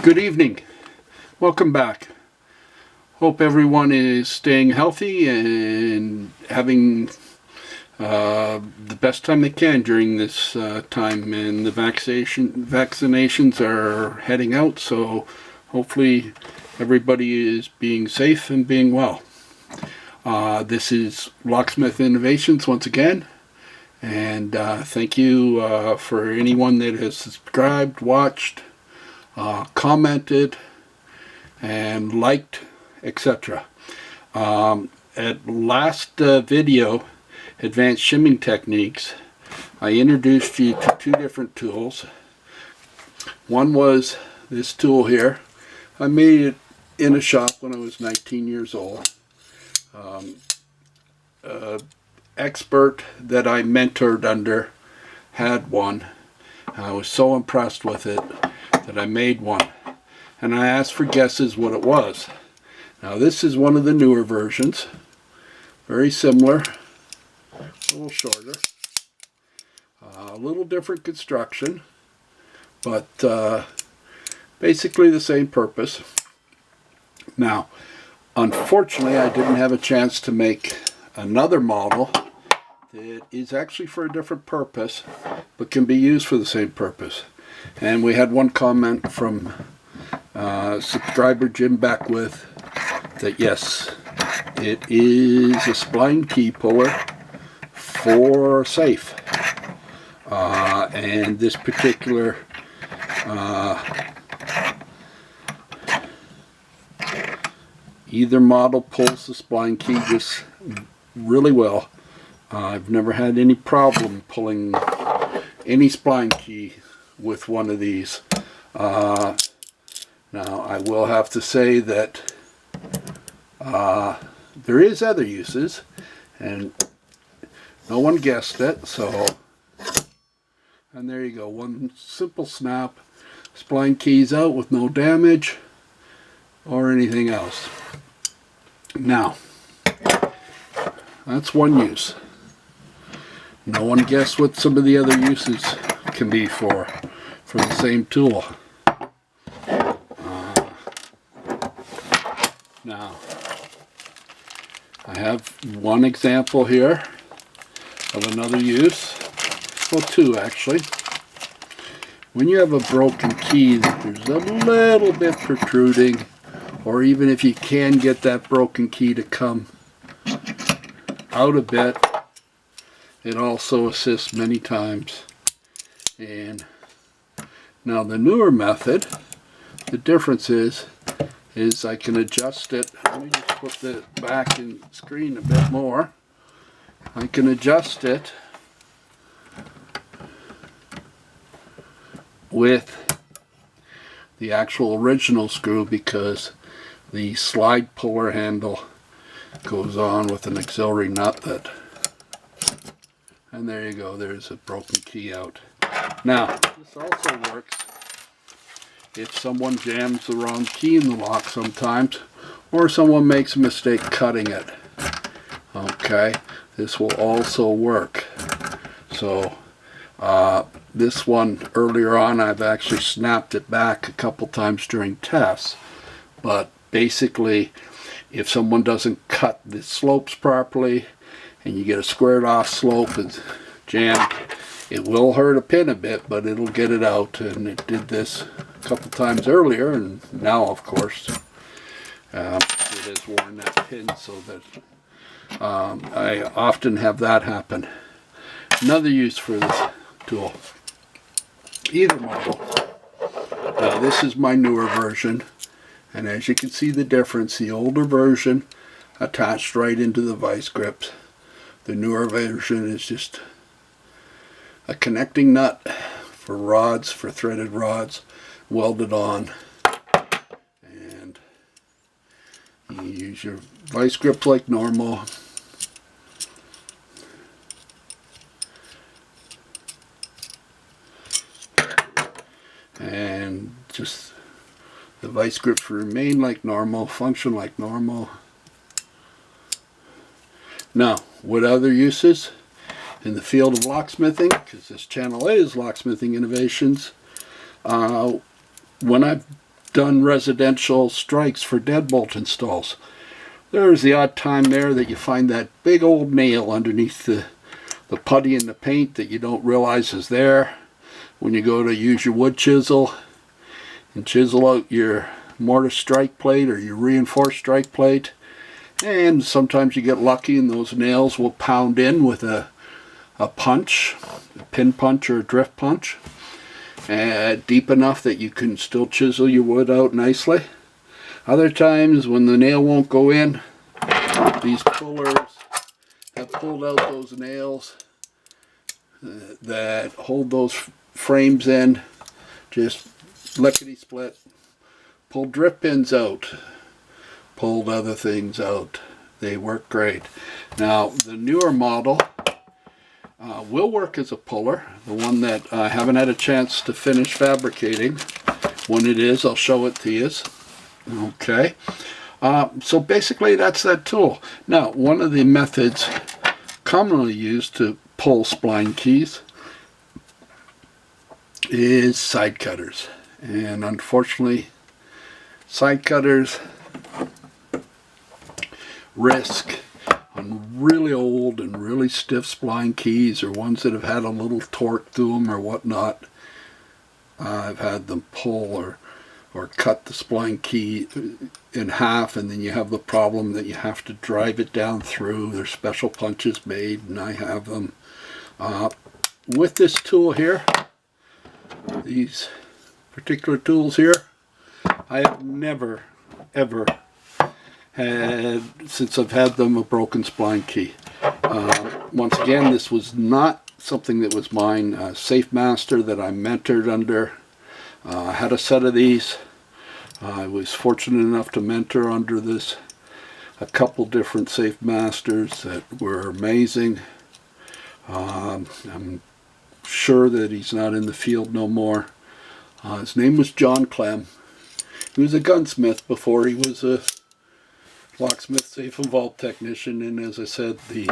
Good evening. Welcome back. Hope everyone is staying healthy and having the best time they can during this time. And the vaccinations are heading out, so hopefully everybody is being safe and being well. This is Locksmith Innovations once again, and thank you for anyone that has subscribed, watched, commented, and liked, etc. At last video, Advanced Shimming Techniques, I introduced you to two different tools. One was this tool here. I made it in a shop when I was 19 years old. Expert that I mentored under had one. I was so impressed with it that I made one, and I asked for guesses what it was. Now this is one of the newer versions, very similar, a little shorter, a little different construction, but basically the same purpose. Now unfortunately I didn't have a chance to make another model that is actually for a different purpose but can be used for the same purpose. And we had one comment from subscriber Jim Beckwith that yes, it is a Spline Key Puller for safe. And this particular either model pulls the spline key just really well. I've never had any problem pulling any spline key with one of these. Now I will have to say that there is other uses, and no one guessed it, so, and there you go, one simple snap, spline keys out with no damage or anything else. Now that's one use. No one guessed what some of the other uses can be for the same tool. Now I have one example here of another use, well two actually. When you have a broken key that there's a little bit protruding, or even if you can get that broken key to come out a bit, it also assists many times. And now the newer method, the difference is I can adjust it. Let me just put the back in the screen a bit more. I can adjust it with the actual original screw, because the slide puller handle goes on with an auxiliary nut that, and there you go, there's a broken key out. Now this also works if someone jams the wrong key in the lock sometimes, or someone makes a mistake cutting it. Okay, this will also work. So this one earlier on, I've actually snapped it back a couple times during tests, but basically if someone doesn't cut the slopes properly and you get a squared off slope and jammed, it will hurt a pin a bit, but it'll get it out. And it did this a couple times earlier, and now of course it has worn that pin, so that I often have that happen. Another use for this tool, either model. Now this is my newer version, and as you can see the difference, the older version attached right into the vice grips. The newer version is just a connecting nut for rods, for threaded rods, welded on, and you use your vice grip like normal. And just the vice grips remain like normal, function like normal. Now, what other uses in the field of locksmithing, because this channel is Locksmithing Innovations, when I've done residential strikes for deadbolt installs. There's the odd time there that you find that big old nail underneath the putty in the paint that you don't realize is there when you go to use your wood chisel and chisel out your mortar strike plate or your reinforced strike plate. And sometimes you get lucky and those nails will pound in with a punch, a pin punch or a drift punch, deep enough that you can still chisel your wood out nicely. Other times when the nail won't go in, these pullers have pulled out those nails that hold those frames in, just lickety split, pulled drift pins out, pulled other things out. They work great. Now the newer model will work as a puller. The one that I haven't had a chance to finish fabricating. When it is, I'll show it to you. Okay. So basically that's that tool. Now one of the methods commonly used to pull spline keys is side cutters. And unfortunately, side cutters risk on really old and really stiff spline keys, or ones that have had a little torque through them or whatnot. I've had them pull or cut the spline key in half, and then you have the problem that you have to drive it down through. There's special punches made, and I have them. With this tool here, these particular tools here, I have never ever had, since I've had them, a broken spline key. Once again, this was not something that was mine. Safe Master that I mentored under had a set of these. I was fortunate enough to mentor under this a couple different Safe Masters that were amazing. I'm sure that he's not in the field no more. His name was John Clem. He was a gunsmith before he was a locksmith, safe and vault technician, and as I said, the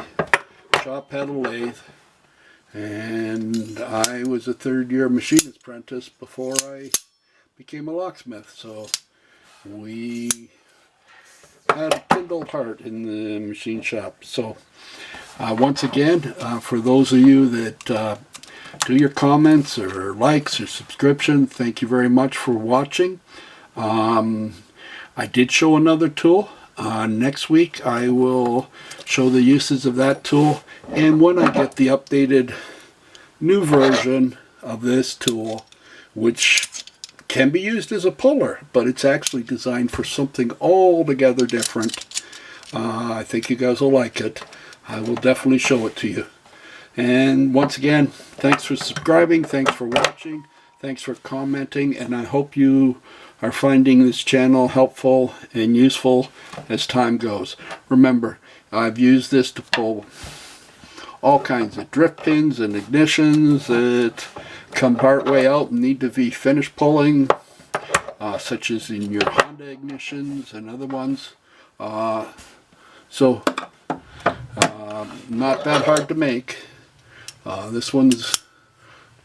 shop had a lathe, and I was a third-year machinist apprentice before I became a locksmith, so we had a kindled heart in the machine shop. So once again, for those of you that do your comments or likes or subscription, thank you very much for watching. I did show another tool. Next week I will show the uses of that tool, and when I get the updated new version of this tool, which can be used as a puller, but it's actually designed for something altogether different. I think you guys will like it. I will definitely show it to you. And once again, thanks for subscribing, thanks for watching, thanks for commenting, and I hope you are finding this channel helpful and useful as time goes. Remember, I've used this to pull all kinds of drift pins and ignitions that come part way out and need to be finished pulling, such as in your Honda ignitions and other ones. So not that hard to make. This one's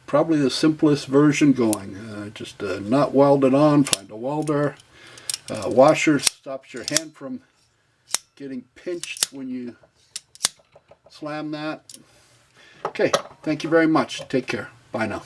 probably the simplest version going. Just a nut welded on, find a welder. Washer stops your hand from getting pinched when you slam that. Okay, thank you very much. Take care. Bye now.